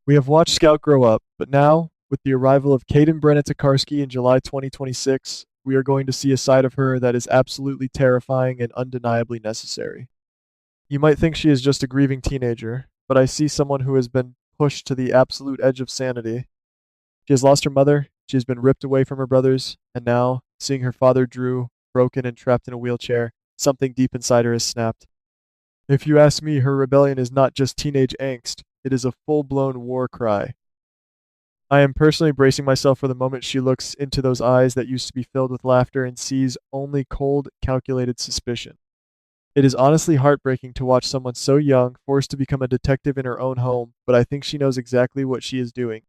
We have watched Scout grow up, but now, with the arrival of Kaden Brennan Tokarski in July 2026, we are going to see a side of her that is absolutely terrifying and undeniably necessary. You might think she is just a grieving teenager, but I see someone who has been pushed to the absolute edge of sanity. She has lost her mother, she has been ripped away from her brothers, and now, seeing her father Drew broken and trapped in a wheelchair, something deep inside her has snapped. If you ask me, her rebellion is not just teenage angst, it is a full blown war cry. I am personally bracing myself for the moment she looks into those eyes that used to be filled with laughter and sees only cold, calculated suspicion. It is honestly heartbreaking to watch someone so young forced to become a detective in her own home, but I think she knows exactly what she is doing.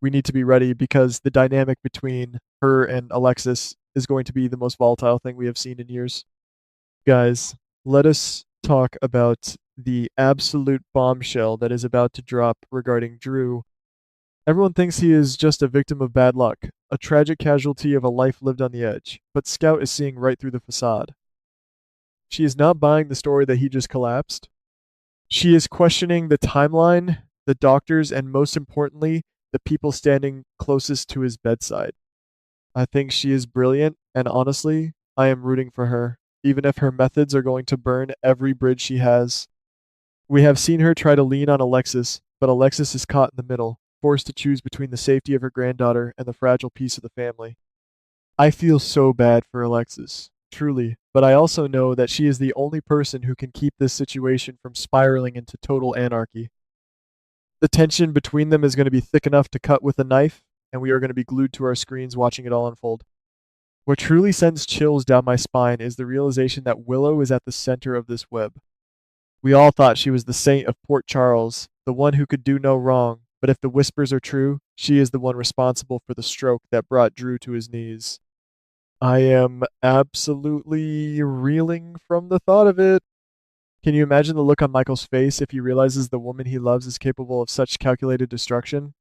We need to be ready because the dynamic between her and Alexis is going to be the most volatile thing we have seen in years. Guys, let us talk about the absolute bombshell that is about to drop regarding Drew. Everyone thinks he is just a victim of bad luck, a tragic casualty of a life lived on the edge, but Scout is seeing right through the facade. She is not buying the story that he just collapsed. She is questioning the timeline, the doctors, and most importantly, the people standing closest to his bedside. I think she is brilliant, and honestly, I am rooting for her, even if her methods are going to burn every bridge she has. We have seen her try to lean on Alexis, but Alexis is caught in the middle, forced to choose between the safety of her granddaughter and the fragile peace of the family. I feel so bad for Alexis, truly, but I also know that she is the only person who can keep this situation from spiraling into total anarchy. The tension between them is going to be thick enough to cut with a knife, and we are going to be glued to our screens watching it all unfold. What truly sends chills down my spine is the realization that Willow is at the center of this web. We all thought she was the saint of Port Charles, the one who could do no wrong, but if the whispers are true, she is the one responsible for the stroke that brought Drew to his knees. I am absolutely reeling from the thought of it. Can you imagine the look on Michael's face if he realizes the woman he loves is capable of such calculated destruction?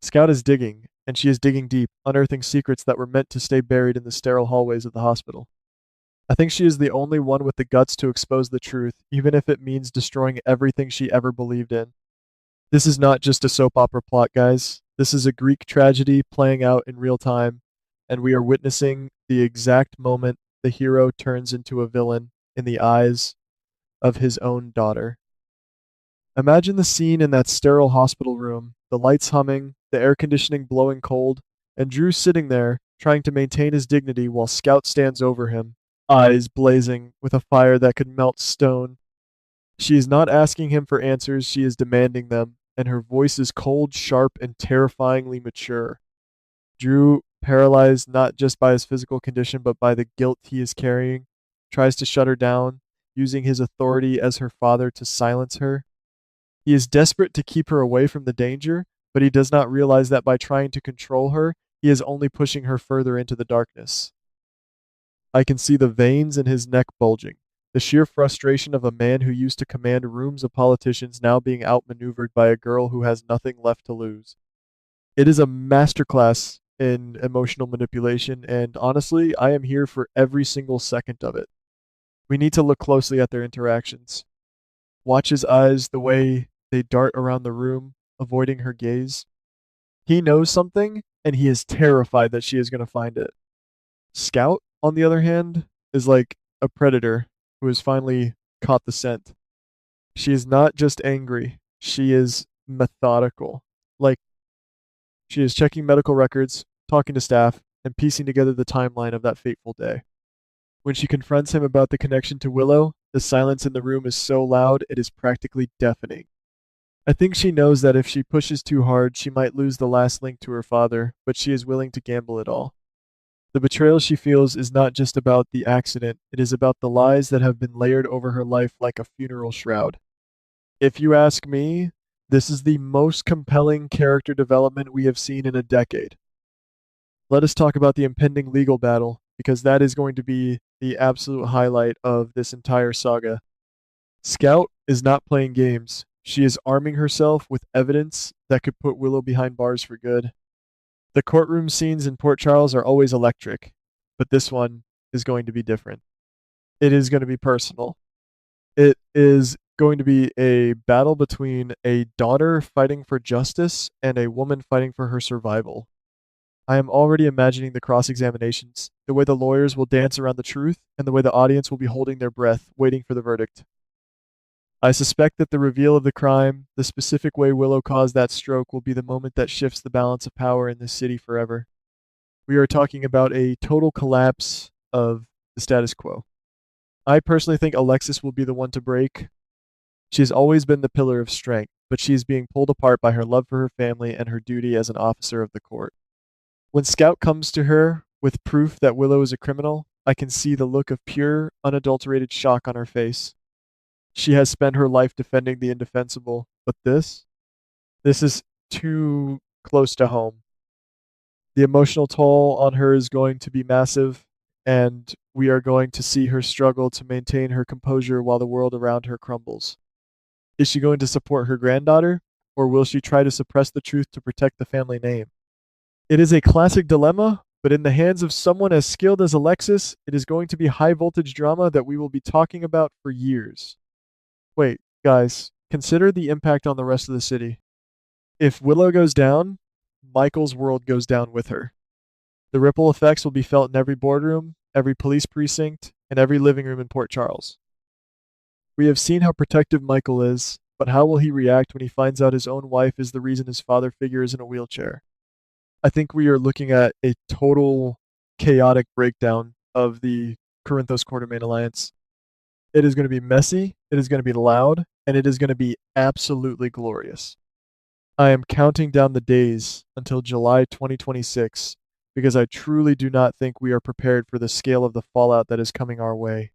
Scout is digging, and she is digging deep, unearthing secrets that were meant to stay buried in the sterile hallways of the hospital. I think she is the only one with the guts to expose the truth, even if it means destroying everything she ever believed in. This is not just a soap opera plot, guys. This is a Greek tragedy playing out in real time, and we are witnessing the exact moment the hero turns into a villain in the eyes of his own daughter. Imagine the scene in that sterile hospital room, the lights humming, the air conditioning blowing cold, and Drew sitting there, trying to maintain his dignity while Scout stands over him, eyes blazing with a fire that could melt stone. She is not asking him for answers, she is demanding them, and her voice is cold, sharp, and terrifyingly mature. Drew, paralyzed not just by his physical condition but by the guilt he is carrying, tries to shut her down, using his authority as her father to silence her. He is desperate to keep her away from the danger, but he does not realize that by trying to control her, he is only pushing her further into the darkness. I can see the veins in his neck bulging, the sheer frustration of a man who used to command rooms of politicians now being outmaneuvered by a girl who has nothing left to lose. It is a masterclass in emotional manipulation, and honestly, I am here for every single second of it. We need to look closely at their interactions. Watch his eyes, the way they dart around the room, avoiding her gaze. He knows something, and he is terrified that she is going to find it. Scout, on the other hand, is like a predator who has finally caught the scent. She is not just angry, she is methodical. Like, she is checking medical records, talking to staff, and piecing together the timeline of that fateful day. When she confronts him about the connection to Willow, the silence in the room is so loud it is practically deafening. I think she knows that if she pushes too hard, she might lose the last link to her father, but she is willing to gamble it all. The betrayal she feels is not just about the accident, it is about the lies that have been layered over her life like a funeral shroud. If you ask me, this is the most compelling character development we have seen in a decade. Let us talk about the impending legal battle, because that is going to be the absolute highlight of this entire saga. Scout is not playing games. She is arming herself with evidence that could put Willow behind bars for good. The courtroom scenes in Port Charles are always electric, but this one is going to be different. It is going to be personal. It is going to be a battle between a daughter fighting for justice and a woman fighting for her survival. I am already imagining the cross examinations, the way the lawyers will dance around the truth, and the way the audience will be holding their breath, waiting for the verdict. I suspect that the reveal of the crime, the specific way Willow caused that stroke, will be the moment that shifts the balance of power in this city forever. We are talking about a total collapse of the status quo. I personally think Alexis will be the one to break. She has always been the pillar of strength, but she is being pulled apart by her love for her family and her duty as an officer of the court. When Scout comes to her with proof that Willow is a criminal, I can see the look of pure, unadulterated shock on her face. She has spent her life defending the indefensible, but this is too close to home. The emotional toll on her is going to be massive, and we are going to see her struggle to maintain her composure while the world around her crumbles. Is she going to support her granddaughter, or will she try to suppress the truth to protect the family name? It is a classic dilemma, but in the hands of someone as skilled as Alexis, it is going to be high voltage drama that we will be talking about for years. Wait, guys, consider the impact on the rest of the city. If Willow goes down, Michael's world goes down with her. The ripple effects will be felt in every boardroom, every police precinct, and every living room in Port Charles. We have seen how protective Michael is, but how will he react when he finds out his own wife is the reason his father figure is in a wheelchair? I think we are looking at a total chaotic breakdown of the Corinthos Quartermain Alliance. It is going to be messy, it is going to be loud, and it is going to be absolutely glorious. I am counting down the days until July 2026 because I truly do not think we are prepared for the scale of the fallout that is coming our way.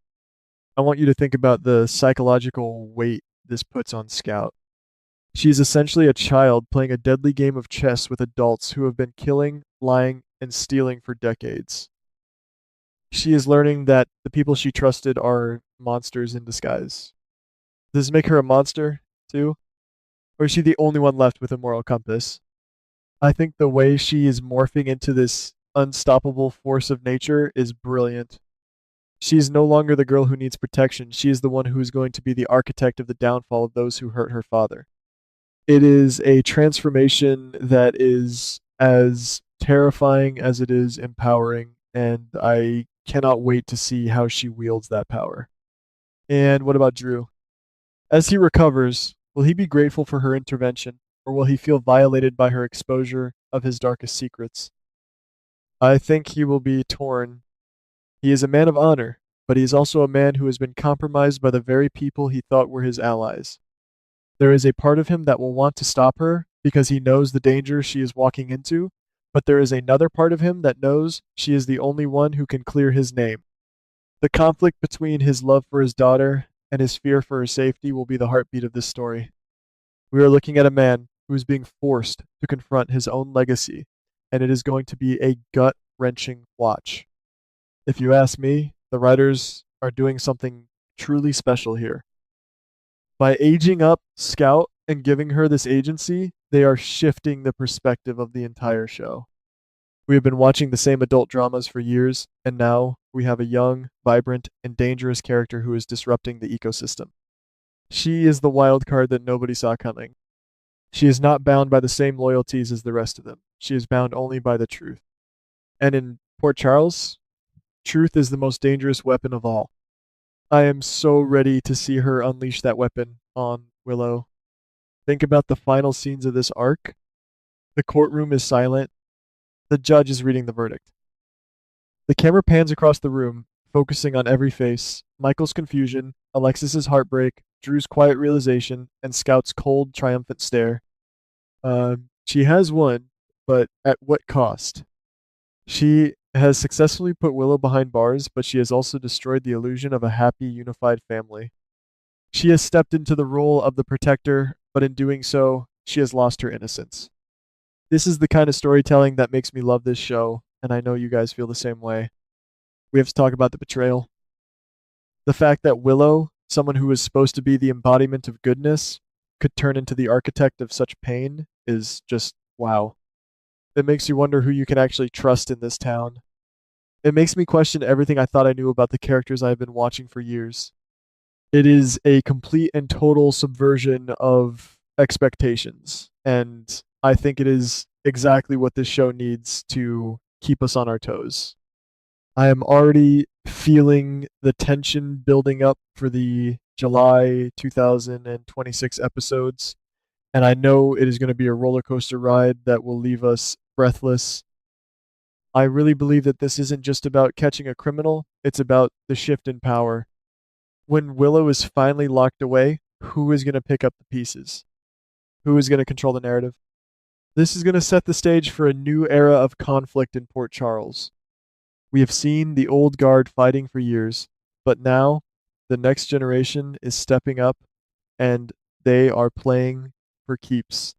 I want you to think about the psychological weight this puts on Scout. She is essentially a child playing a deadly game of chess with adults who have been killing, lying, and stealing for decades. She is learning that the people she trusted are monsters in disguise. Does this make her a monster, too? Or is she the only one left with a moral compass? I think the way she is morphing into this unstoppable force of nature is brilliant. She is no longer the girl who needs protection. She is the one who is going to be the architect of the downfall of those who hurt her father. It is a transformation that is as terrifying as it is empowering, and I cannot wait to see how she wields that power. And what about Drew? As he recovers, will he be grateful for her intervention, or will he feel violated by her exposure of his darkest secrets? I think he will be torn. He is a man of honor, but he is also a man who has been compromised by the very people he thought were his allies. There is a part of him that will want to stop her because he knows the danger she is walking into, but there is another part of him that knows she is the only one who can clear his name. The conflict between his love for his daughter and his fear for her safety will be the heartbeat of this story. We are looking at a man who is being forced to confront his own legacy, and it is going to be a gut-wrenching watch. If you ask me, the writers are doing something truly special here. By aging up Scout and giving her this agency, they are shifting the perspective of the entire show. We have been watching the same adult dramas for years, and now we have a young, vibrant, and dangerous character who is disrupting the ecosystem. She is the wild card that nobody saw coming. She is not bound by the same loyalties as the rest of them. She is bound only by the truth. And in Port Charles, truth is the most dangerous weapon of all. I am so ready to see her unleash that weapon on Willow. Think about the final scenes of this arc. The courtroom is silent. The judge is reading the verdict. The camera pans across the room, focusing on every face: Michael's confusion, Alexis's heartbreak, Drew's quiet realization, and Scout's cold, triumphant stare. She has won, but at what cost? She has successfully put Willow behind bars, but she has also destroyed the illusion of a happy, unified family. She has stepped into the role of the protector, but in doing so, she has lost her innocence. This is the kind of storytelling that makes me love this show, and I know you guys feel the same way. We have to talk about the betrayal. The fact that Willow, someone who is supposed to be the embodiment of goodness, could turn into the architect of such pain is just wow. It makes you wonder who you can actually trust in this town. It makes me question everything I thought I knew about the characters I have been watching for years. It is a complete and total subversion of expectations. And I think it is exactly what this show needs to keep us on our toes. I am already feeling the tension building up for the July 2026 episodes. And I know it is going to be a roller coaster ride that will leave us breathless. I really believe that this isn't just about catching a criminal, it's about the shift in power. When Willow is finally locked away, who is going to pick up the pieces? Who is going to control the narrative? This is going to set the stage for a new era of conflict in Port Charles. We have seen the old guard fighting for years, but now the next generation is stepping up and they are playing for keeps.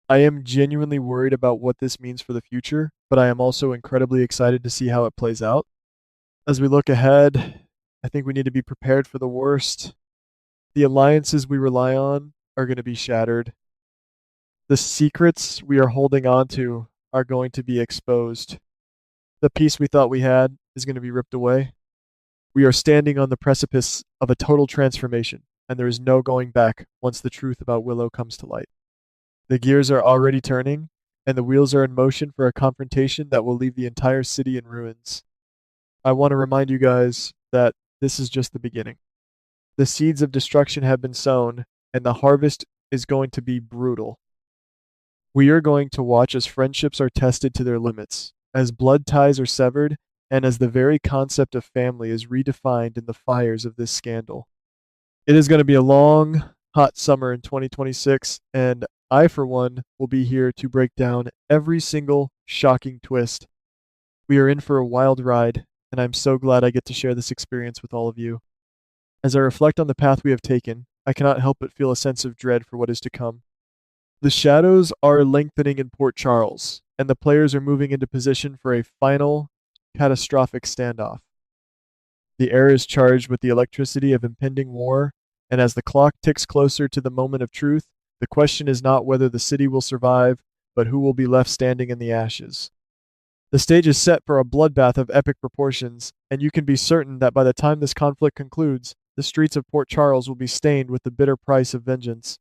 I am genuinely worried about what this means for the future, but I am also incredibly excited to see how it plays out. As we look ahead, I think we need to be prepared for the worst. The alliances we rely on are going to be shattered. The secrets we are holding on to are going to be exposed. The peace we thought we had is going to be ripped away. We are standing on the precipice of a total transformation, and there is no going back once the truth about Willow comes to light. The gears are already turning, and the wheels are in motion for a confrontation that will leave the entire city in ruins. I want to remind you guys that this is just the beginning. The seeds of destruction have been sown, and the harvest is going to be brutal. We are going to watch as friendships are tested to their limits, as blood ties are severed, and as the very concept of family is redefined in the fires of this scandal. It is going to be a long, hot summer in 2026, and I, for one, will be here to break down every single shocking twist. We are in for a wild ride, and I'm so glad I get to share this experience with all of you. As I reflect on the path we have taken, I cannot help but feel a sense of dread for what is to come. The shadows are lengthening in Port Charles, and the players are moving into position for a final, catastrophic standoff. The air is charged with the electricity of impending war, and as the clock ticks closer to the moment of truth, the question is not whether the city will survive, but who will be left standing in the ashes. The stage is set for a bloodbath of epic proportions, and you can be certain that by the time this conflict concludes, the streets of Port Charles will be stained with the bitter price of vengeance.